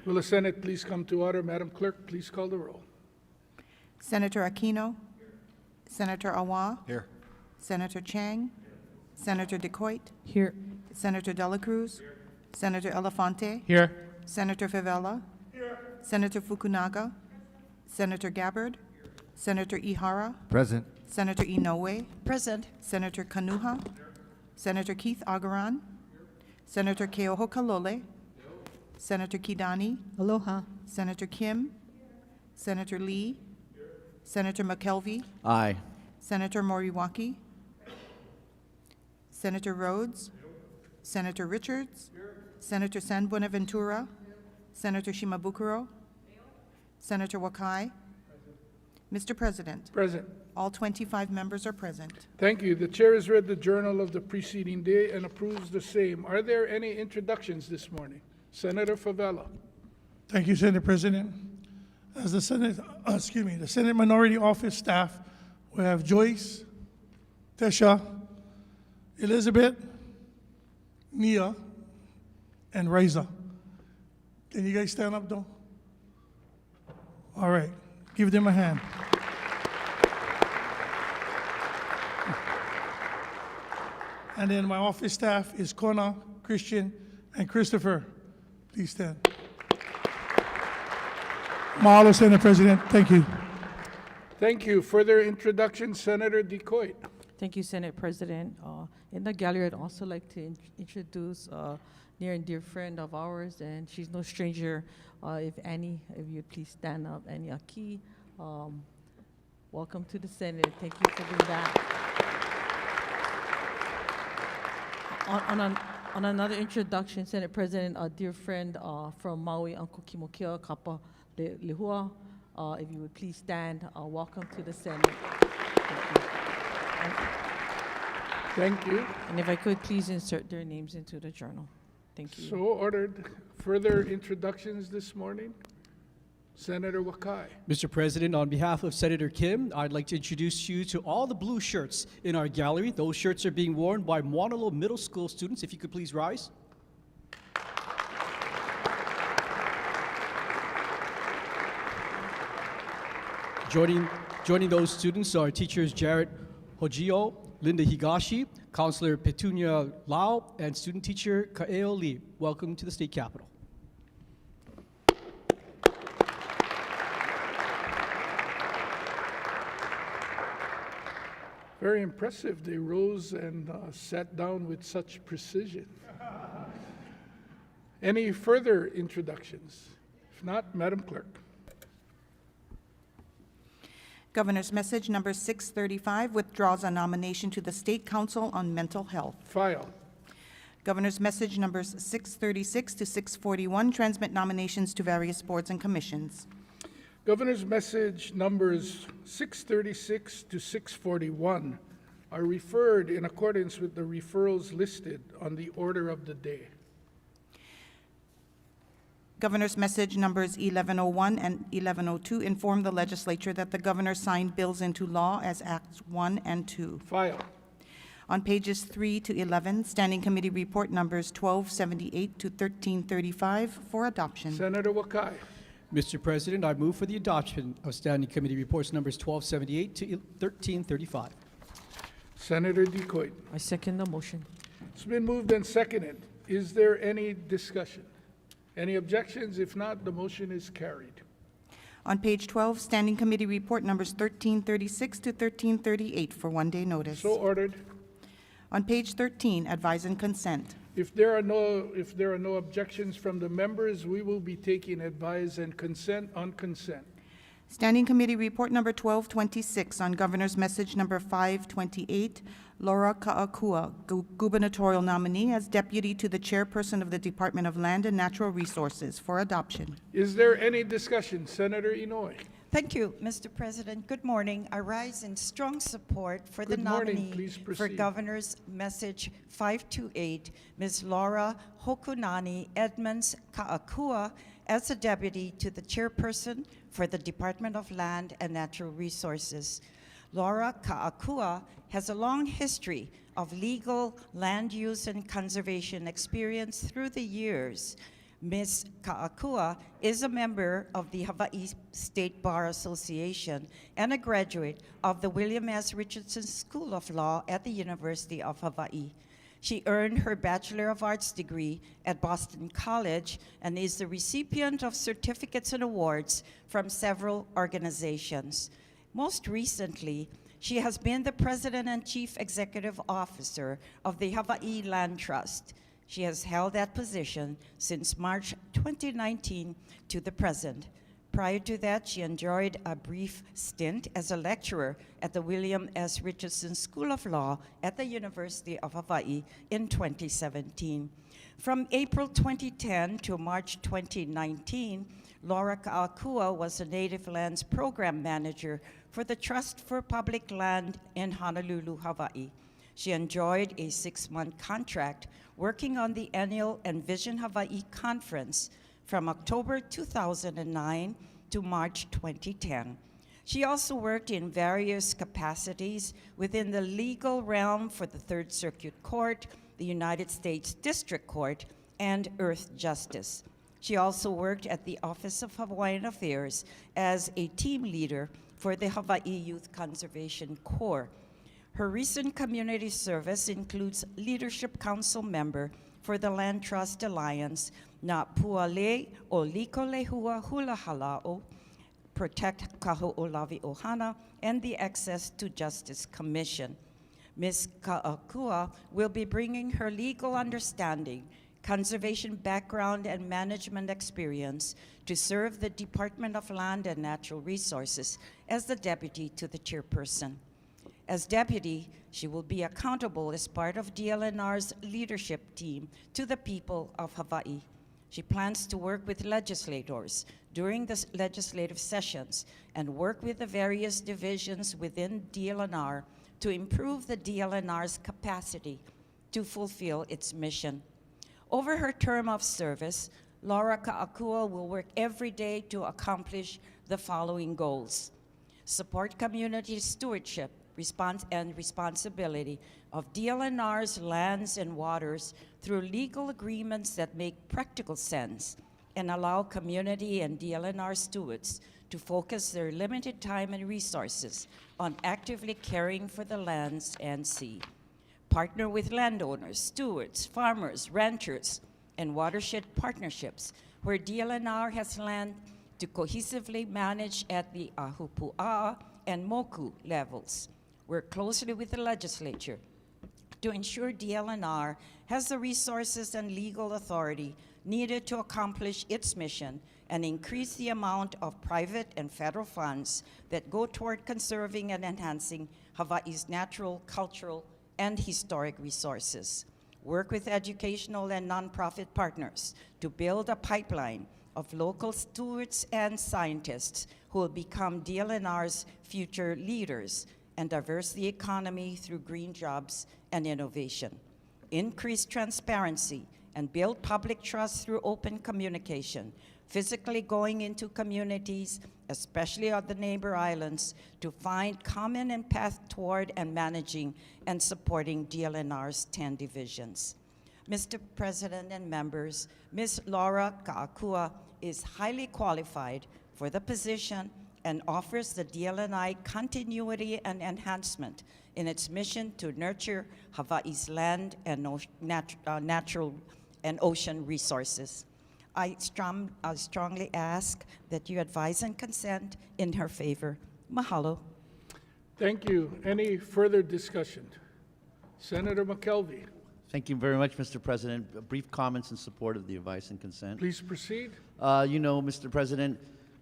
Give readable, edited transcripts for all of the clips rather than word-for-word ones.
Will the Senate please come to order? Madam Clerk, please call the roll. Senator Aquino. Senator Awa. Here. Senator Chang. Senator DeCoit. Here. Senator Dela Cruz. Senator Elefante. Here. Senator Favela. Senator Fukunaga. Senator Gabbard. Senator Ihara. Present. Senator Inoue. Present. Senator Kanuha. Senator Keith Agaran. Senator Keoho Kalole. Senator Kidani. Aloha. Senator Kim. Senator Lee. Senator McKelvey. Aye. Senator Moriwaki. Senator Rhodes. Senator Richards. Senator San Buenaventura. Senator Shimabukuro. Senator Wakai. Mr. President, Present. all 25 members are present. Thank you. The chair has read the journal of the preceding day and approves the same. Are there any introductions this morning? Senator Favela. Thank you, Senate President. As the Senate Minority Office staff, we have Joyce, Tesha, Elizabeth, Nia, and Reza. Can you guys stand up, though? All right, give them a hand. And then my office staff is Kona, Christian, and Christopher. Please stand. Mahalo, Senate President. Thank you. Thank you. Further introduction, Senator DeCoit. Thank you, Senate President. In the gallery, I'd also like to introduce a near and dear friend of ours, and she's no stranger. If Annie, if you'd please stand up. Annie Aki, welcome to the Senate. Thank you for doing that. On another introduction, Senate President, a dear friend from Maui, Uncle Kimokia Kapa Lehua, if you would please stand, welcome to the Senate. Thank you. Thank you. And if I could please insert their names into the journal. Thank you. So ordered. Further introductions this morning? Senator Wakai. Mr. President, on behalf of Senator Kim, I'd like to introduce you to all the blue shirts in our gallery. Those shirts are being worn by Moanalo Middle School students. If you could please rise. Joining those students are teachers Jarrett Hojio, Linda Higashi, Counselor Petunia Lau, and student teacher Kaeo Lee. Welcome to the State Capitol. Very impressive. They rose and sat down with such precision. Any further introductions? If not, Madam Clerk. Governor's message number 635 withdraws a nomination to the State Council on Mental Health. File. Governor's message numbers 636 to 641 transmit nominations to various boards and commissions. Governor's message numbers 636 to 641 are referred in accordance with the referrals listed on the order of the day. Governor's message numbers 1101 and 1102 inform the legislature that the governor signed bills into law as Acts 1 and 2. File. On pages 3 to 11, Standing Committee Report numbers 1278 to 1335 for adoption. Senator Wakai. Mr. President, I move for the adoption of Standing Committee Reports numbers 1278 to 1335. Senator DeCoit. I second the motion. It's been moved and seconded. Is there any discussion? Any objections? If not, the motion is carried. On page 12, Standing Committee Report numbers 1336 to 1338 for one-day notice. So ordered. On page 13, Advise and Consent. If there are no objections from the members, we will be taking advise and consent on consent. Standing Committee Report number 1226 on Governor's Message number 528, Laura Ka'akua, gubernatorial nominee as deputy to the chairperson of the Department of Land and Natural Resources for adoption. Is there any discussion? Senator Inoue. Thank you, Mr. President. Good morning. I rise in strong support for the Good morning. nominee Please for proceed. Governor's Message 528, Ms. Laura Hokunani Edmonds Ka'akua, as a deputy to the chairperson for the Department of Land and Natural Resources. Laura Ka'akua has a long history of legal land use and conservation experience through the years. Ms. Ka'akua is a member of the Hawaii State Bar Association and a graduate of the William S. Richardson School of Law at the University of Hawaii. She earned her Bachelor of Arts degree at Boston College and is the recipient of certificates and awards from several organizations. Most recently, she has been the President and Chief Executive Officer of the Hawaii Land Trust. She has held that position since March 2019 to the present. Prior to that, she enjoyed a brief stint as a lecturer at the William S. Richardson School of Law at the University of Hawaii in 2017. From April 2010 to March 2019, Laura Ka'akua was a Native Lands Program Manager for the Trust for Public Land in Honolulu, Hawaii. She enjoyed a 6-month contract working on the annual Envision Hawaii Conference from October 2009 to March 2010. She also worked in various capacities within the legal realm for the Third Circuit Court, the United States District Court, and Earth Justice. She also worked at the Office of Hawaiian Affairs as a team leader for the Hawaii Youth Conservation Corps. Her recent community service includes Leadership Council member for the Land Trust Alliance, Na Puale o Liko Lehua Hula Hala'o, Protect Kaho'olawi Ohana, and the Access to Justice Commission. Ms. Ka'akua will be bringing her legal understanding, conservation background, and management experience to serve the Department of Land and Natural Resources as the deputy to the chairperson. As deputy, she will be accountable as part of DLNR's leadership team to the people of Hawaii. She plans to work with legislators during the legislative sessions and work with the various divisions within DLNR to improve the DLNR's capacity to fulfill its mission. Over her term of service, Laura Ka'akua will work every day to accomplish the following goals: support community stewardship, responsibility of DLNR's lands and waters through legal agreements that make practical sense and allow community and DLNR stewards to focus their limited time and resources on actively caring for the lands and sea. Partner with landowners, stewards, farmers, ranchers, and watershed partnerships where DLNR has land to cohesively manage at the Ahupua'a and Moku levels. Work closely with the legislature to ensure DLNR has the resources and legal authority needed to accomplish its mission and increase the amount of private and federal funds that go toward conserving and enhancing Hawaii's natural, cultural, and historic resources. Work with educational and nonprofit partners to build a pipeline of local stewards and scientists who will become DLNR's future leaders and diverse the economy through green jobs and innovation. Increase transparency and build public trust through open communication, physically going into communities, especially on the neighbor islands, to find common and path toward and managing and supporting DLNR's 10 divisions. Mr. President and members, Ms. Laura Ka'akua is highly qualified for the position and offers the DLNI continuity and enhancement in its mission to nurture Hawaii's land and natural and ocean resources. I strongly ask that you advise and consent in her favor. Mahalo. Thank you. Any further discussion? Senator McKelvey, Thank you very much, Mr. President. Brief comments in support of the advice and consent. please proceed. Mr. President,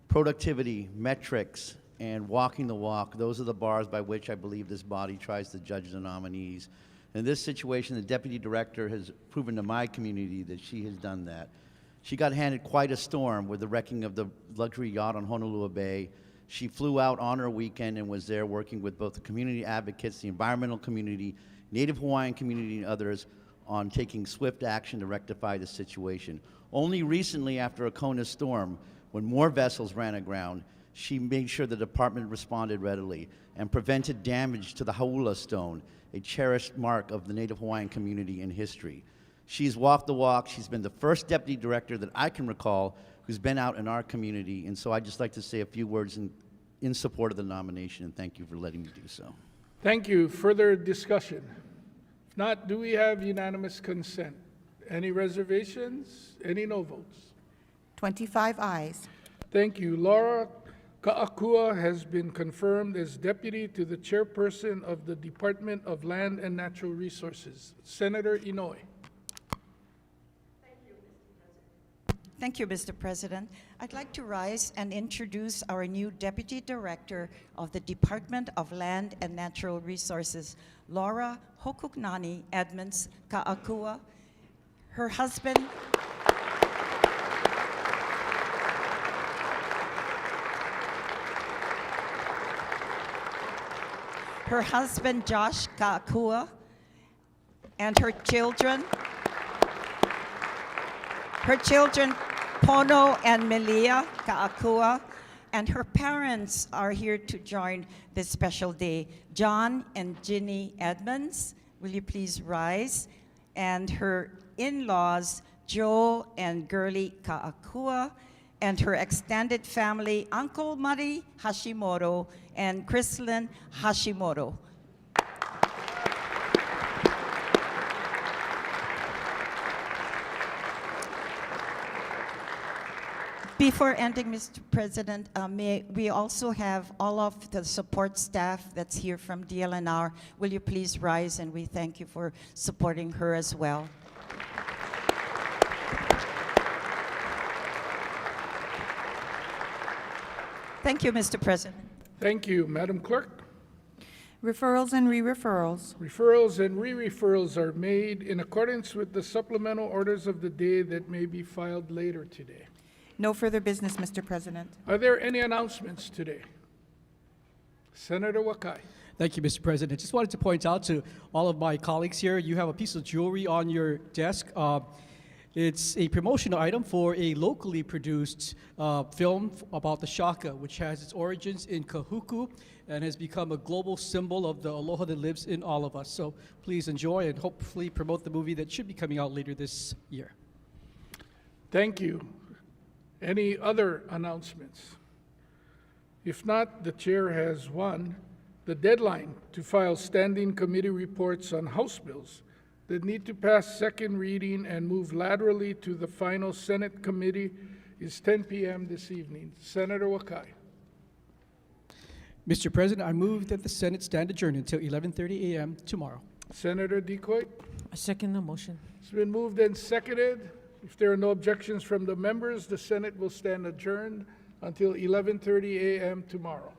productivity, metrics, and walking the walk, those are the bars by which I believe this body tries to judge the nominees. In this situation, the deputy director has proven to my community that she has done that. She got handed quite a storm with the wrecking of the luxury yacht on Honolulu Bay. She flew out on her weekend and was there working with both the community advocates, the environmental community, Native Hawaiian community, and others on taking swift action to rectify the situation. Only recently, after a Kona storm, when more vessels ran aground, she made sure the department responded readily and prevented damage to the Haula Stone, a cherished mark of the Native Hawaiian community in history. She's walked the walk. She's been the first deputy director that I can recall who's been out in our community. And so I'd just like to say a few words in support of the nomination, and thank you for letting me do so. Thank you. Further discussion? If not, do we have unanimous consent? Any reservations? Any no votes? 25 ayes. Thank you. Laura Ka'akua has been confirmed as deputy to the chairperson of the Department of Land and Natural Resources. Senator Inouye. Thank you, Mr. President. I'd like to rise and introduce our new Deputy Director of the Department of Land and Natural Resources, Laura Hokunani Edmonds Ka'akua. Her husband, Josh Ka'akua, and her children, Pono and Melia Ka'akua, and her parents are here to join this special day. John and Ginny Edmonds, will you please rise? And her in-laws, Joe and Girly Ka'akua, and her extended family, Uncle Mari Hashimoto and Chrislyn Hashimoto. Before ending, Mr. President, we also have all of the support staff that's here from DLNR. Will you please rise, and we thank you for supporting her as well. Thank you, Mr. President. Thank you. Madam Clerk? Referrals and re-referrals. Referrals and re-referrals are made in accordance with the supplemental orders of the day that may be filed later today. No further business, Mr. President. Are there any announcements today? Senator Wakai. Thank you, Mr. President. Just wanted to point out to all of my colleagues here, you have a piece of jewelry on your desk. It's a promotional item for a locally produced film about the shaka, which has its origins in Kahuku and has become a global symbol of the aloha that lives in all of us. So please enjoy and hopefully promote the movie that should be coming out later this year. Thank you. Any other announcements? If not, the chair has one. The deadline to file standing committee reports on House bills that need to pass second reading and move laterally to the final Senate committee is 10 p.m. this evening. Senator Wakai. Mr. President, I move that the Senate stand adjourned until 11:30 a.m. tomorrow. Senator Decoy. I second the motion. It's been moved and seconded. If there are no objections from the members, the Senate will stand adjourned until 11:30 a.m. tomorrow.